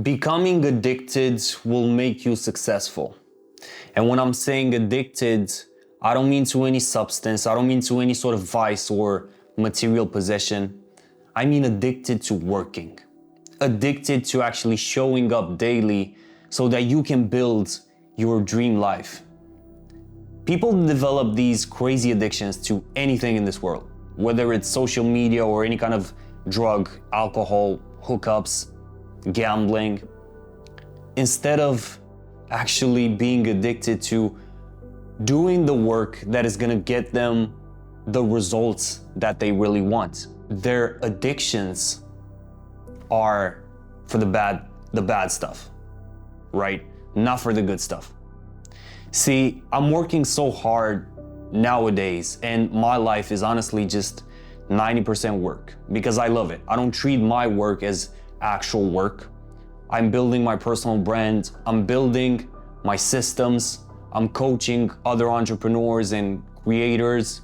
Becoming addicted will make you successful. And when I'm saying addicted, I don't mean to any substance, I don't mean to any sort of vice or material possession. I mean addicted to working. Addicted to actually showing up daily so that you can build your dream life. People develop these crazy addictions to anything in this world, whether it's social media or any kind of drug, alcohol, hookups, gambling, instead of actually being addicted to doing the work that is gonna get them the results that they really want. Their addictions are for the bad stuff, right? Not for the good stuff. See, I'm working so hard nowadays, and my life is honestly just 90% work because I love it. I don't treat my work as actual work. I'm building my personal brand. I'm building my systems. I'm coaching other entrepreneurs and creators.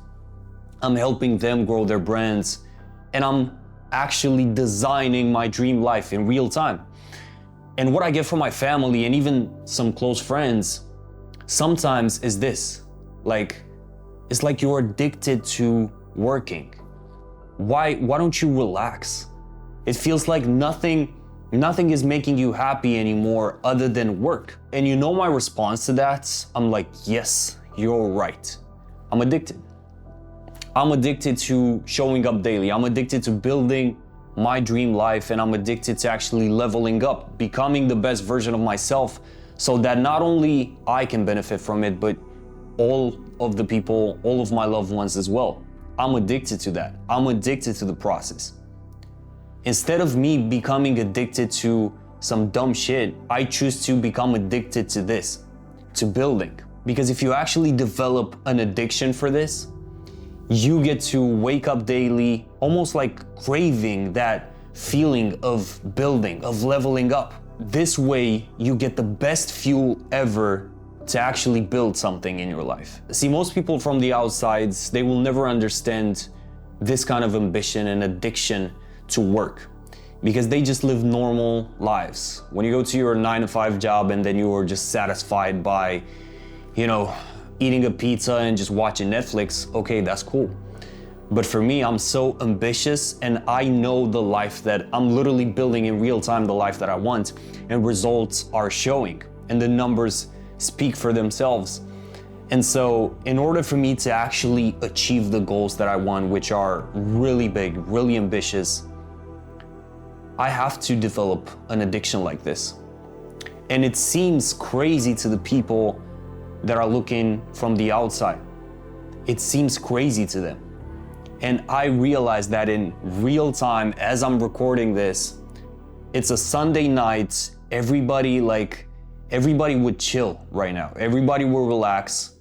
I'm helping them grow their brands. And I'm actually designing my dream life in real time. And what I get from my family and even some close friends sometimes is this. It's like you're addicted to working. Why don't you relax? It feels like nothing is making you happy anymore other than work. And you know my response to that? I'm like, yes, you're right. I'm addicted. I'm addicted to showing up daily. I'm addicted to building my dream life, and I'm addicted to actually leveling up, becoming the best version of myself so that not only I can benefit from it, but all of the people, all of my loved ones as well. I'm addicted to that. I'm addicted to the process. Instead of me becoming addicted to some dumb shit, I choose to become addicted to this, to building. Because if you actually develop an addiction for this, you get to wake up daily almost like craving that feeling of building, of leveling up. This way, you get the best fuel ever to actually build something in your life. See, most people from the outsides, they will never understand this kind of ambition and addiction to work because they just live normal lives. When you go to your 9-to-5 job and then you are just satisfied by, eating a pizza and just watching Netflix, okay, that's cool. But for me, I'm so ambitious and I know the life that I'm literally building in real time, the life that I want, and results are showing and the numbers speak for themselves. And so in order for me to actually achieve the goals that I want, which are really big, really ambitious, I have to develop an addiction like this. And it seems crazy to the people that are looking from the outside. It seems crazy to them. And I realize that in real time, as I'm recording this, it's a Sunday night, everybody would chill right now. Everybody will relax.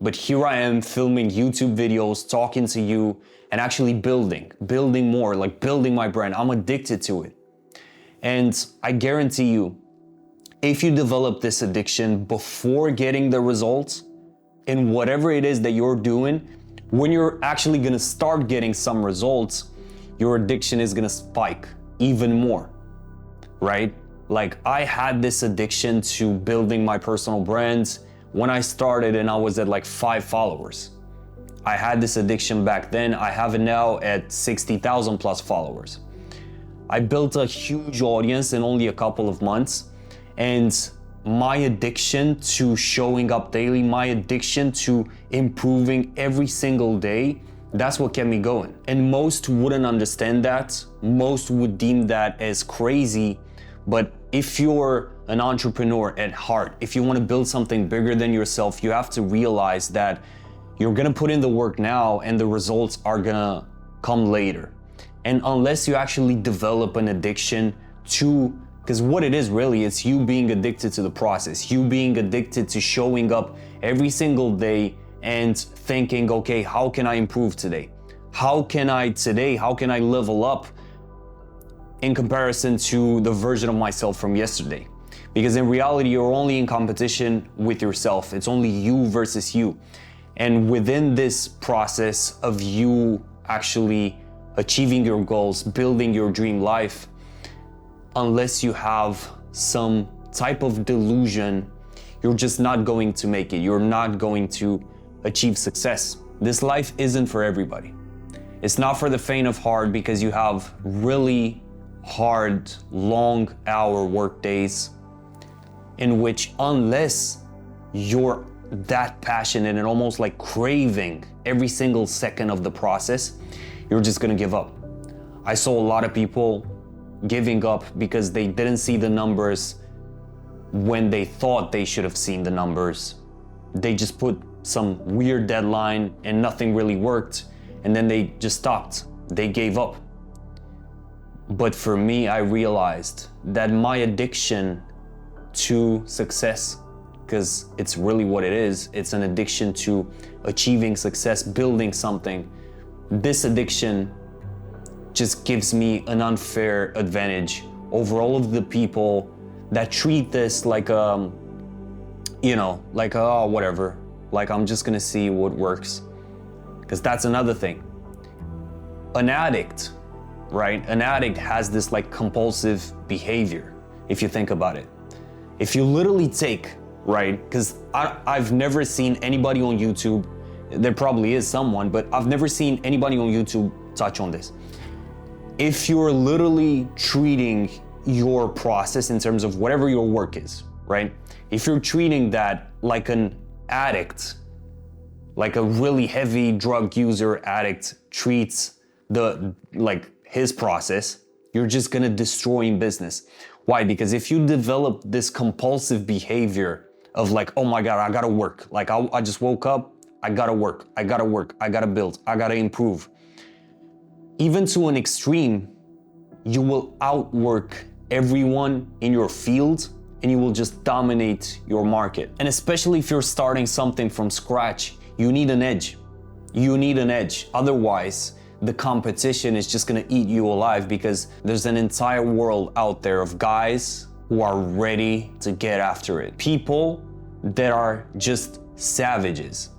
But here I am filming YouTube videos, talking to you, and actually building more, building my brand. I'm addicted to it. And I guarantee you, if you develop this addiction before getting the results in whatever it is that you're doing, when you're actually gonna start getting some results, your addiction is gonna spike even more, right? I had this addiction to building my personal brand when I started and I was at 5 followers. I had this addiction back then. I have it now at 60,000 plus followers. I built a huge audience in only a couple of months. And my addiction to showing up daily, my addiction to improving every single day, that's what kept me going. And most wouldn't understand that. Most would deem that as crazy. But if you're an entrepreneur at heart, if you want to build something bigger than yourself, you have to realize that you're gonna put in the work now and the results are gonna come later. And unless you actually develop an addiction to, because what it is really, it's you being addicted to the process, you being addicted to showing up every single day and thinking, okay, how can I improve today? How can I level up in comparison to the version of myself from yesterday? Because in reality, you're only in competition with yourself. It's only you versus you. And within this process of you actually achieving your goals, building your dream life, unless you have some type of delusion, you're just not going to make it. You're not going to achieve success. This life isn't for everybody. It's not for the faint of heart, because you have really hard, long hour work days in which, unless you're that passionate and almost like craving every single second of the process, you're just gonna give up. I saw a lot of people giving up because they didn't see the numbers when they thought they should have seen the numbers. They just put some weird deadline and nothing really worked, and then they just stopped. They gave up. But for me, I realized that my addiction to success, because it's really what it is, it's an addiction to achieving success, building something. This addiction just gives me an unfair advantage over all of the people that treat this like oh, whatever. Like, I'm just gonna see what works. Because that's another thing. An addict, right? An addict has this like compulsive behavior, if you think about it. If you literally take, right? Because I've never seen anybody on YouTube, there probably is someone, but I've never seen anybody on YouTube touch on this. If you're literally treating your process in terms of whatever your work is, right? If you're treating that like an addict, like a really heavy drug user addict treats his process, you're just gonna destroy in business. Why? Because if you develop this compulsive behavior of like, oh my God, I gotta work. Like I just woke up, I gotta work, I gotta build, I gotta improve. Even to an extreme, you will outwork everyone in your field and you will just dominate your market. And especially if you're starting something from scratch, you need an edge. You need an edge. Otherwise, the competition is just gonna eat you alive, because there's an entire world out there of guys who are ready to get after it. People that are just savages.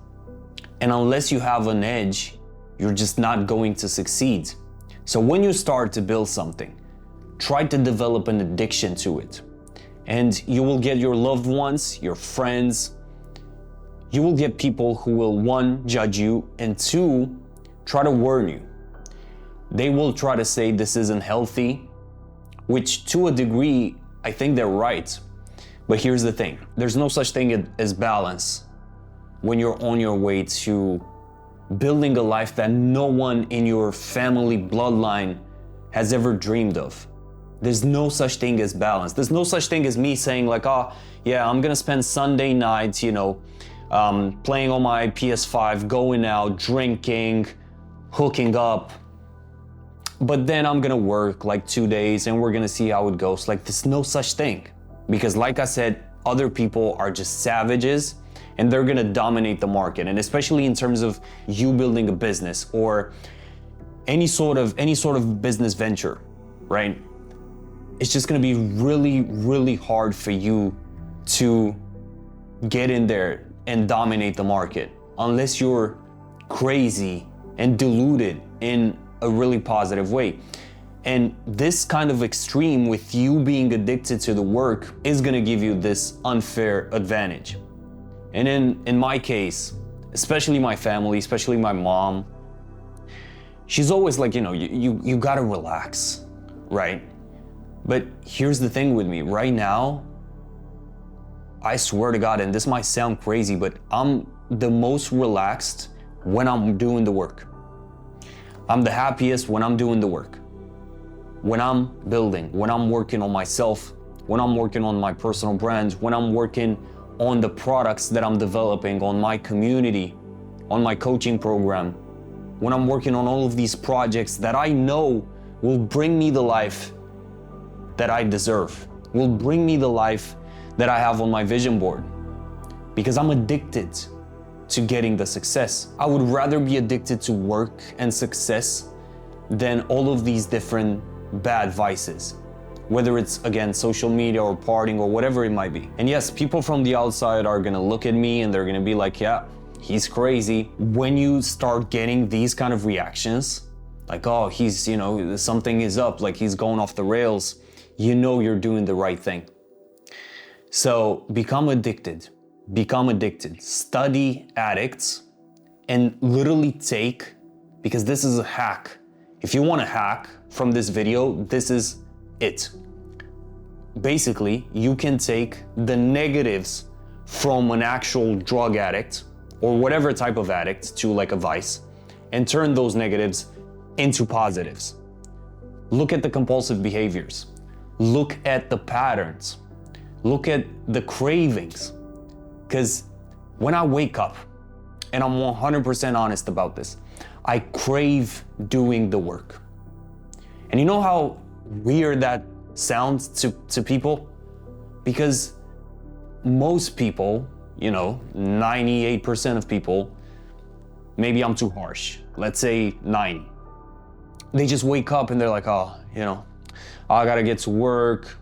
And unless you have an edge, you're just not going to succeed. So when you start to build something, try to develop an addiction to it. And you will get your loved ones, your friends, you will get people who will, one, judge you, and two, try to warn you. They will try to say this isn't healthy, which to a degree, I think they're right. But here's the thing, there's no such thing as balance when you're on your way to building a life that no one in your family bloodline has ever dreamed of. There's no such thing as balance. There's no such thing as me saying like, oh yeah, I'm gonna spend Sunday nights, playing on my PS5, going out, drinking, hooking up. But then I'm gonna work like 2 days and we're gonna see how it goes. Like, there's no such thing. Because like I said, other people are just savages and they're gonna dominate the market. And especially in terms of you building a business or any sort of business venture, right? It's just gonna be really, really hard for you to get in there and dominate the market unless you're crazy and deluded in a really positive way. And this kind of extreme with you being addicted to the work is gonna give you this unfair advantage. And in my case, especially my family, especially my mom, she's always like, you gotta relax, right? But here's the thing with me, right now, I swear to God, and this might sound crazy, but I'm the most relaxed when I'm doing the work. I'm the happiest when I'm doing the work. When I'm building, when I'm working on myself, when I'm working on my personal brand, when I'm working on the products that I'm developing, on my community, on my coaching program, when I'm working on all of these projects that I know will bring me the life that I deserve, will bring me the life that I have on my vision board. Because I'm addicted to getting the success. I would rather be addicted to work and success than all of these different bad vices. Whether it's, again, social media or partying or whatever it might be. And yes, people from the outside are gonna look at me and they're gonna be like, yeah, he's crazy. When you start getting these kind of reactions, like, oh, he's, something is up, like he's going off the rails, you're doing the right thing. So become addicted. Become addicted. Study addicts and literally take, because this is a hack. If you want to hack from this video, this is it. Basically, you can take the negatives from an actual drug addict or whatever type of addict to like a vice and turn those negatives into positives. Look at the compulsive behaviors. Look at the patterns. Look at the cravings. Because when I wake up, and I'm 100% honest about this, I crave doing the work. And you know how weird that sounds to people? Because most people, 98% of people, maybe I'm too harsh, let's say 90. They just wake up and they're like, I gotta get to work.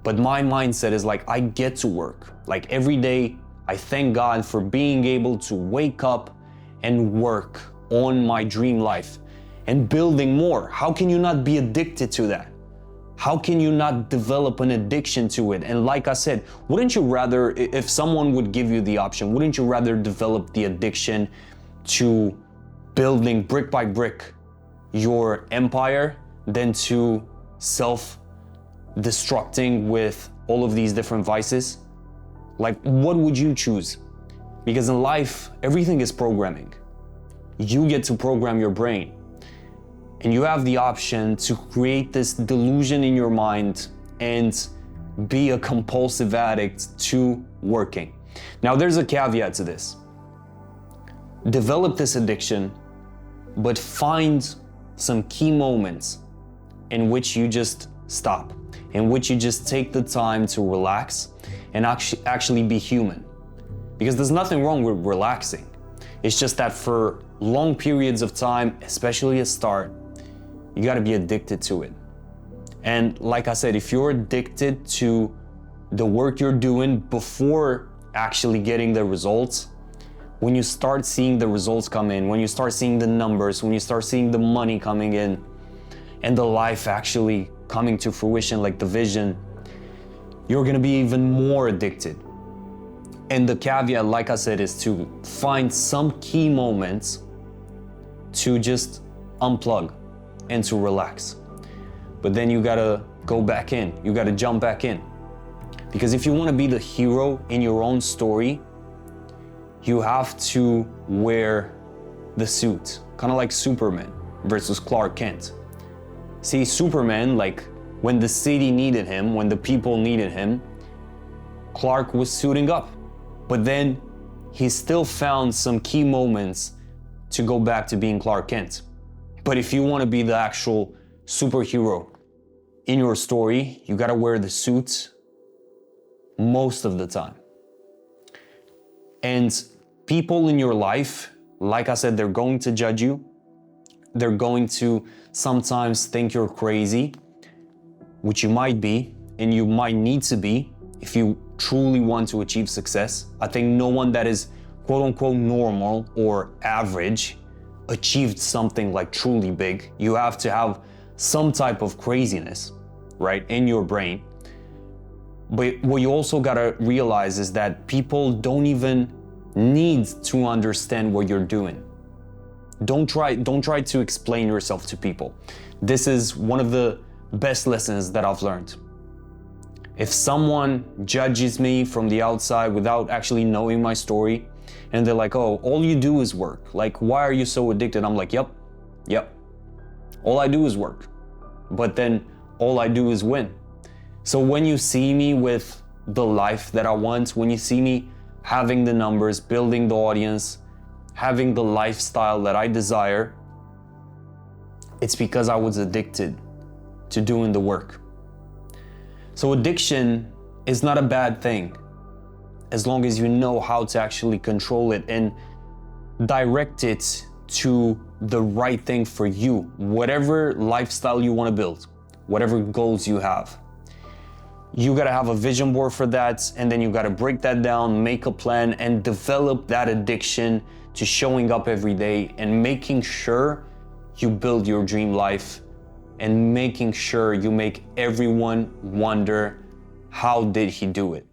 But my mindset is like, I get to work. Like every day, I thank God for being able to wake up and work on my dream life and building more. How can you not be addicted to that? How can you not develop an addiction to it? And like I said, wouldn't you rather, if someone would give you the option, wouldn't you rather develop the addiction to building brick by brick your empire than to self-destructing with all of these different vices? Like, what would you choose? Because in life, everything is programming. You get to program your brain. And you have the option to create this delusion in your mind and be a compulsive addict to working. Now, there's a caveat to this. Develop this addiction, but find some key moments in which you just stop, in which you just take the time to relax and actually be human. Because there's nothing wrong with relaxing. It's just that for long periods of time, especially at start, you gotta be addicted to it. And like I said, if you're addicted to the work you're doing before actually getting the results, when you start seeing the results come in, when you start seeing the numbers, when you start seeing the money coming in, and the life actually coming to fruition, like the vision, you're gonna be even more addicted. And the caveat, like I said, is to find some key moments to just unplug and to relax. But then you gotta go back in, you gotta jump back in. Because if you wanna be the hero in your own story, you have to wear the suit, kind of like Superman versus Clark Kent. See, Superman, like when the city needed him, when the people needed him, Clark was suiting up. But then he still found some key moments to go back to being Clark Kent. But if you want to be the actual superhero in your story, you gotta wear the suit most of the time. And people in your life, like I said, they're going to judge you. They're going to sometimes think you're crazy, which you might be, and you might need to be if you truly want to achieve success. I think no one that is quote unquote normal or average achieved something like truly big. You have to have some type of craziness, right, in your brain. But what you also gotta realize is that people don't even need to understand what you're doing. Don't try to explain yourself to people. This is one of the best lessons that I've learned. If someone judges me from the outside without actually knowing my story, and they're like, oh, all you do is work. Like, why are you so addicted? I'm like, yep. All I do is work. But then all I do is win. So when you see me with the life that I want, when you see me having the numbers, building the audience, having the lifestyle that I desire, it's because I was addicted to doing the work. So addiction is not a bad thing, as long as you know how to actually control it and direct it to the right thing for you, whatever lifestyle you want to build, whatever goals you have. You gotta have a vision board for that, and then you gotta break that down, make a plan, and develop that addiction to showing up every day and making sure you build your dream life and making sure you make everyone wonder how did he do it?